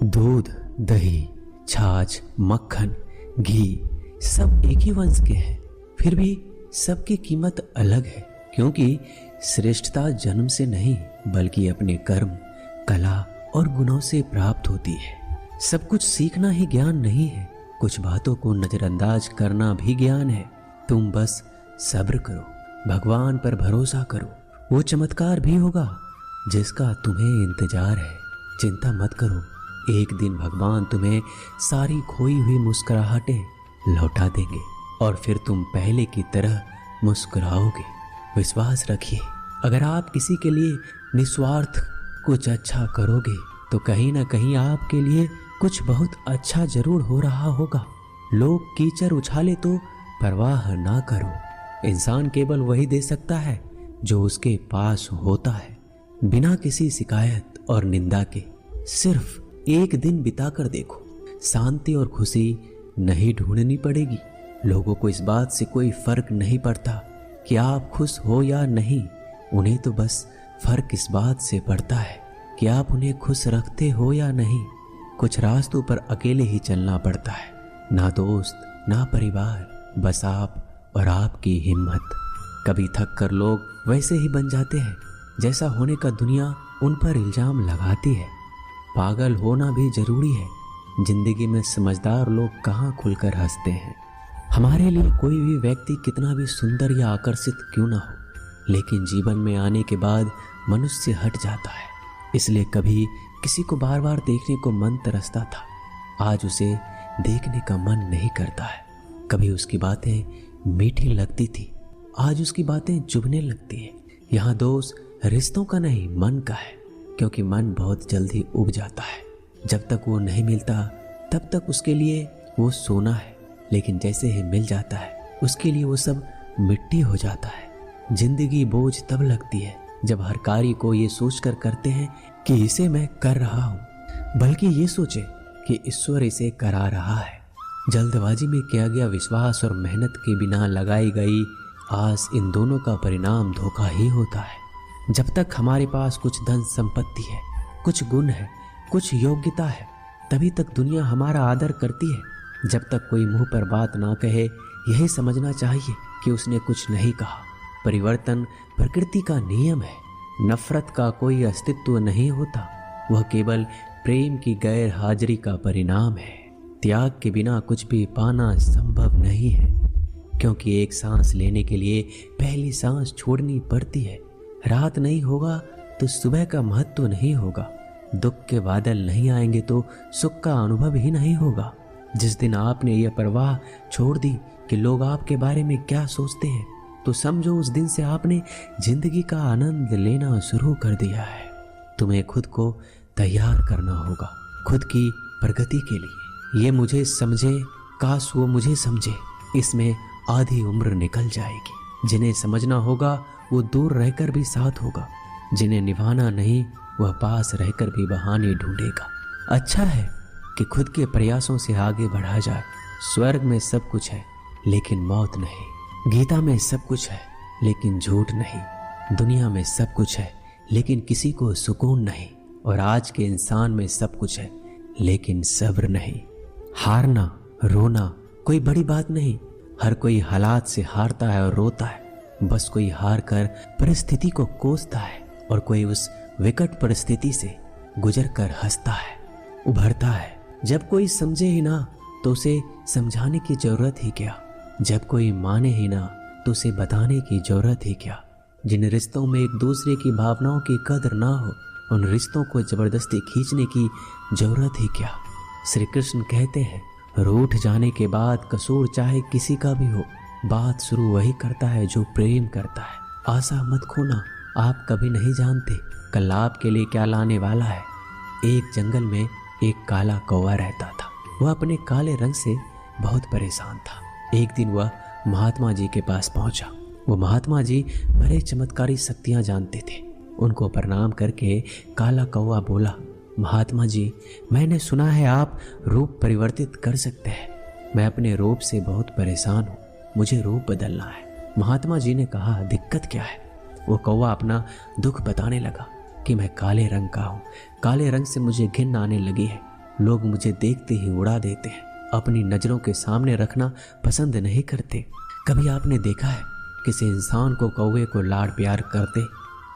दूध, दही, छाछ, मक्खन, घी सब एक ही वंश के हैं, फिर भी सबकी कीमत अलग है, क्योंकि श्रेष्ठता जन्म से नहीं बल्कि अपने कर्म, कला और गुणों से प्राप्त होती है। सब कुछ सीखना ही ज्ञान नहीं है, कुछ बातों को नजरअंदाज करना भी ज्ञान है। तुम बस सब्र करो, भगवान पर भरोसा करो, वो चमत्कार भी होगा जिसका तुम्हें इंतजार है। चिंता मत करो, एक दिन भगवान तुम्हें सारी खोई हुई मुस्कुराहटें लौटा देंगे और फिर तुम पहले की तरह मुस्कुराओगे। विश्वास रखिए, अगर आप किसी के लिए निस्वार्थ कुछ अच्छा करोगे तो कहीं ना कहीं आपके लिए कुछ बहुत अच्छा जरूर हो रहा होगा। लोग कीचड़ उछाले तो परवाह ना करो, इंसान केवल वही दे सकता है जो उसके पास होता है। बिना किसी शिकायत और निंदा के सिर्फ एक दिन बिताकर देखो, शांति और खुशी नहीं ढूंढनी पड़ेगी। लोगों को इस बात से कोई फर्क नहीं पड़ता कि आप खुश हो या नहीं, उन्हें तो बस फर्क इस बात से पड़ता है कि आप उन्हें खुश रखते हो या नहीं। कुछ रास्तों पर अकेले ही चलना पड़ता है, ना दोस्त ना परिवार, बस आप और आपकी हिम्मत। कभी थक कर लोग वैसे ही बन जाते हैं जैसा होने का दुनिया उन पर इल्जाम लगाती है। पागल होना भी जरूरी है, जिंदगी में समझदार लोग कहाँ खुलकर हंसते हैं। हमारे लिए कोई भी व्यक्ति कितना भी सुंदर या आकर्षित क्यों ना हो, लेकिन जीवन में आने के बाद मनुष्य हट जाता है। इसलिए कभी किसी को बार बार देखने को मन तरसता था, आज उसे देखने का मन नहीं करता है। कभी उसकी बातें मीठी लगती थी, आज उसकी बातें चुभने लगती है। यहाँ दोष रिश्तों का नहीं मन का है, क्योंकि मन बहुत जल्दी उब जाता है। जब तक वो नहीं मिलता तब तक उसके लिए वो सोना है, लेकिन जैसे ही मिल जाता है उसके लिए वो सब मिट्टी हो जाता है। जिंदगी बोझ तब लगती है जब हर कार्य को ये सोचकर करते हैं कि इसे मैं कर रहा हूँ, बल्कि ये सोचे कि ईश्वर इसे करा रहा है। जल्दबाजी में किया गया विश्वास और मेहनत के बिना लगाई गई आस, इन दोनों का परिणाम धोखा ही होता है। जब तक हमारे पास कुछ धन संपत्ति है, कुछ गुण है, कुछ योग्यता है, तभी तक दुनिया हमारा आदर करती है। जब तक कोई मुंह पर बात ना कहे, यही समझना चाहिए कि उसने कुछ नहीं कहा। परिवर्तन प्रकृति का नियम है, नफरत का कोई अस्तित्व नहीं होता, वह केवल प्रेम की गैर हाजिरी का परिणाम है। त्याग के बिना कुछ भी पाना संभव नहीं है, क्योंकि एक सांस लेने के लिए पहली सांस छोड़नी पड़ती है। रात नहीं होगा तो सुबह का महत्व नहीं होगा, दुख के बादल नहीं आएंगे तो सुख का अनुभव ही नहीं होगा। जिस दिन आपने यह परवाह छोड़ दी कि लोग आपके बारे में क्या सोचते हैं, तो समझो उस दिन से आपने जिंदगी का आनंद लेना शुरू कर दिया है। तुम्हें खुद को तैयार करना होगा, खुद की प्रगति के लिए। ये मुझे समझे, काश वो मुझे समझे, इसमें आधी उम्र निकल जाएगी। जिन्हें समझना होगा वो दूर रहकर भी साथ होगा, जिन्हें निभाना नहीं वह पास रहकर भी बहाने ढूंढेगा। अच्छा है कि खुद के प्रयासों से आगे बढ़ा जाए। स्वर्ग में सब कुछ है लेकिन मौत नहीं, गीता में सब कुछ है लेकिन झूठ नहीं, दुनिया में सब कुछ है लेकिन किसी को सुकून नहीं, और आज के इंसान में सब कुछ है लेकिन सब्र नहीं। हारना रोना कोई बड़ी बात नहीं, हर कोई हालात से हारता है और रोता है। बस कोई हार कर परिस्थिति को कोसता है और कोई उस विकट परिस्थिति से गुजर कर हंसता है, उभरता है। जब कोई समझे ही ना तो उसे समझाने की जरूरत ही क्या, जब कोई माने ही ना तो उसे बताने की जरूरत ही क्या। जिन रिश्तों में एक दूसरे की भावनाओं की कदर ना हो, उन रिश्तों को जबरदस्ती खींचने की जरूरत ही क्या। श्री कृष्ण कहते हैं, रूठ जाने के बाद कसूर चाहे किसी का भी हो, बात शुरू वही करता है जो प्रेम करता है। आशा मत खोना, आप कभी नहीं जानते कल आपके लिए क्या लाने वाला है। एक जंगल में एक काला कौवा रहता था। वह अपने काले रंग से बहुत परेशान था। एक दिन वह महात्मा जी के पास पहुंचा। वो महात्मा जी बड़े चमत्कारी शक्तियां जानते थे। उनको प्रणाम करके काला कौवा बोला, महात्मा जी, मैंने सुना है आप रूप परिवर्तित कर सकते हैं। मैं अपने रूप से बहुत परेशान हूँ, मुझे रूप बदलना है। महात्मा जी ने कहा, दिक्कत क्या है? वो कौवा अपना दुख बताने लगा कि मैं काले रंग का हूँ, काले रंग से मुझे घिन आने लगी है, लोग मुझे देखते ही उड़ा देते हैं, अपनी नजरों के सामने रखना पसंद नहीं करते। कभी आपने देखा है किसी इंसान को कौवे को लाड़ प्यार करते?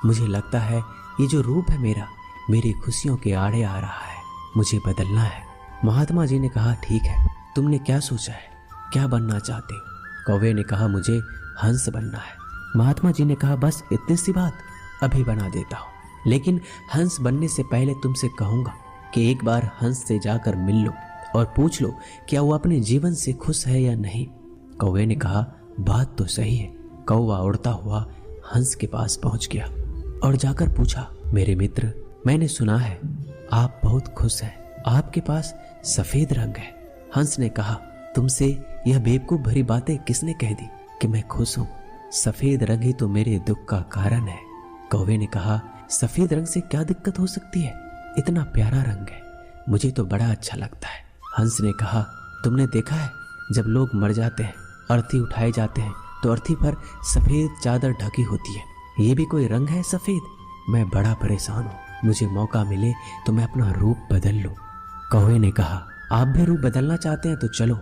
मुझे लगता है ये जो रूप है मेरा, मेरी खुशियों के आड़े आ रहा है, मुझे बदलना है। महात्मा जी ने कहा, ठीक है, तुमने क्या सोचा है, क्या बनना चाहते हो? कौवे ने कहा, मुझे हंस बनना है। महात्मा जी ने कहा, बस इतनी सी बात, अभी बना देता हूँ, लेकिन हंस बनने से पहले तुमसे कहूंगा कि एक बार हंस से जाकर मिल लो और पूछ लो क्या वो अपने जीवन से खुश है या नहीं। कौवे ने कहा, बात तो सही है। कौवा उड़ता हुआ हंस के पास पहुंच गया और जाकर पूछा, मेरे मित्र, मैंने सुना है आप बहुत खुश हैं, आपके पास सफेद रंग है। हंस ने कहा, तुमसे यह बेवकूफ भरी बातें किसने कह दी कि मैं खुश हूं? सफेद रंग ही तो मेरे दुख का कारण है। कौवे ने कहा, सफेद रंग से क्या दिक्कत हो सकती है, इतना प्यारा रंग है, मुझे तो बड़ा अच्छा लगता है। हंस ने कहा, तुमने देखा है जब लोग मर जाते हैं, अर्थी उठाए जाते हैं तो अर्थी पर सफेद चादर ढकी होती है, ये भी कोई रंग है सफेद? मैं बड़ा परेशान हूँ, मुझे मौका मिले तो मैं अपना रूप बदल लूं। कौवे ने कहा, आप भी रूप बदलना चाहते हैं तो चलो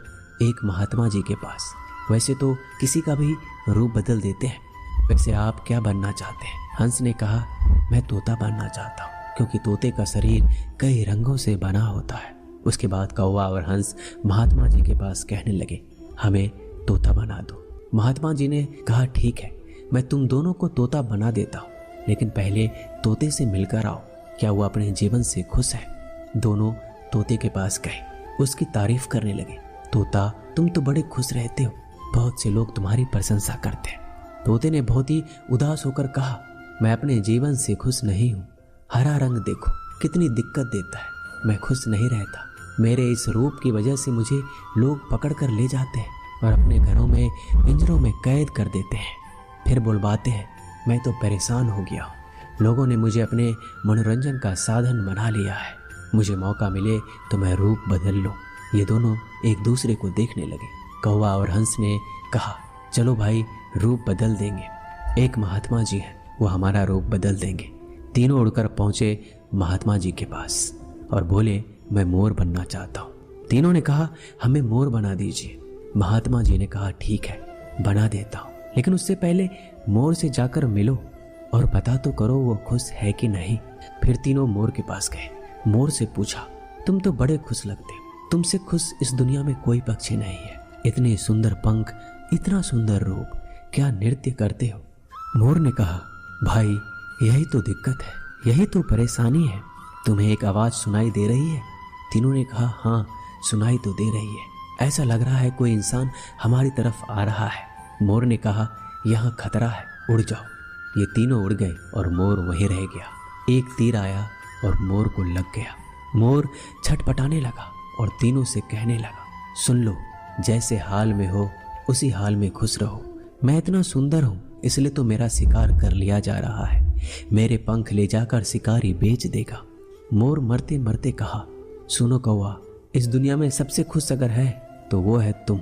एक महात्मा जी के पास, वैसे तो किसी का भी रूप बदल देते हैं, वैसे आप क्या बनना चाहते हैं? हंस ने कहा, मैं तोता बनना चाहता हूँ, क्योंकि तोते का शरीर कई रंगों से बना होता है। उसके बाद कौवा और हंस महात्मा जी के पास कहने लगे, हमें तोता बना दो। महात्मा जी ने कहा, ठीक है, मैं तुम दोनों को तोता बना देता हूँ, लेकिन पहले तोते से मिलकर आओ, क्या वो अपने जीवन से खुश है? दोनों तोते के पास गए, उसकी तारीफ करने लगे। तोता, तुम तो बड़े खुश रहते हो, बहुत से लोग तुम्हारी प्रशंसा करते हैं। तोते ने बहुत ही उदास होकर कहा, मैं अपने जीवन से खुश नहीं हूँ, हरा रंग देखो कितनी दिक्कत देता है, मैं खुश नहीं रहता। मेरे इस रूप की वजह से मुझे लोग पकड़ कर ले जाते हैं और अपने घरों में पिंजरों में कैद कर देते हैं, फिर बुलवाते हैं। मैं तो परेशान हो गया हूँ, लोगों ने मुझे अपने मनोरंजन का साधन बना लिया है, मुझे मौका मिले तो मैं रूप बदल लूँ। ये दोनों एक दूसरे को देखने लगे। कौवा और हंस ने कहा, चलो भाई, रूप बदल देंगे। एक महात्मा जी हैं, वो हमारा रूप बदल देंगे। तीनों उड़कर पहुंचे महात्मा जी के पास और बोले, मैं मोर बनना चाहता हूँ। तीनों ने कहा, हमें मोर बना दीजिए। महात्मा जी ने कहा, ठीक है, बना देता हूँ, लेकिन उससे पहले मोर से जाकर मिलो और पता तो करो वो खुश है कि नहीं। फिर तीनों मोर के पास गए। मोर से पूछा, तुम तो बड़े खुश लगते हो, तुमसे खुश इस दुनिया में कोई पक्षी नहीं है, इतने सुंदर पंख, इतना सुंदर रूप, क्या नृत्य करते हो? मोर ने कहा, भाई यही तो दिक्कत है, यही तो परेशानी है, तुम्हें एक आवाज सुनाई दे रही है? तीनों ने कहा, हाँ सुनाई तो दे रही है, ऐसा लग रहा है कोई इंसान हमारी तरफ आ रहा है। मोर ने कहा, यहाँ खतरा है, उड़ जाओ। ये तीनों उड़ गए और मोर वहीं रह गया। एक तीर आया और मोर को लग गया। मोर छटपटाने लगा और तीनों से कहने लगा, सुन लो, जैसे हाल में हो उसी हाल में खुश रहो। मैं इतना सुंदर हूँ इसलिए तो मेरा शिकार कर लिया जा रहा है, मेरे पंख ले जाकर शिकारी बेच देगा। मोर मरते मरते कहा, सुनो कौवा, इस दुनिया में सबसे खुश अगर है तो वो है तुम।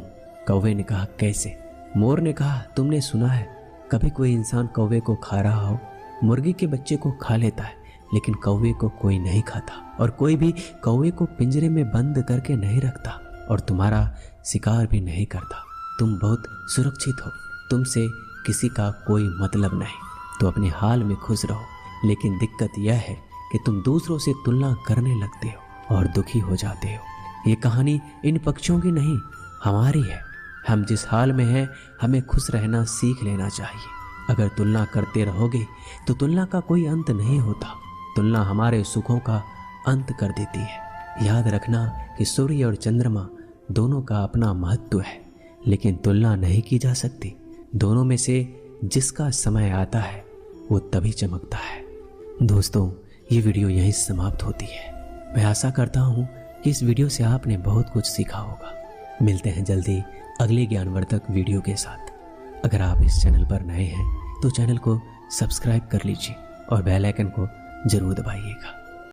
कौवे ने कहा, कैसे? मोर ने कहा, तुमने सुना है कभी कोई इंसान कौवे को खा रहा हो? मुर्गी के बच्चे को खा लेता है, लेकिन कौवे को कोई नहीं खाता, और कोई भी कौवे को पिंजरे में बंद करके नहीं रखता और तुम्हारा शिकार भी नहीं करता। तुम बहुत सुरक्षित हो, तुमसे किसी का कोई मतलब नहीं, तो अपने हाल में खुश रहो। लेकिन दिक्कत यह है कि तुम दूसरों से तुलना करने लगते हो और दुखी हो जाते हो। ये कहानी इन पक्षियों की नहीं, हमारी है। हम जिस हाल में हैं, हमें खुश रहना सीख लेना चाहिए। अगर तुलना करते रहोगे तो तुलना का कोई अंत नहीं होता। तुलना हमारे सुखों का अंत कर देती है। याद रखना कि सूर्य और चंद्रमा दोनों का अपना महत्व है, लेकिन तुलना नहीं की जा सकती। दोनों में से जिसका समय आता है वो तभी चमकता है। दोस्तों, ये वीडियो यहीं समाप्त होती है। मैं आशा करता हूँ कि इस वीडियो से आपने बहुत कुछ सीखा होगा। मिलते हैं जल्दी अगले ज्ञानवर्धक वीडियो के साथ। अगर आप इस चैनल पर नए हैं तो चैनल को सब्सक्राइब कर लीजिए और बेल आइकन को जरूर दबाइएगा।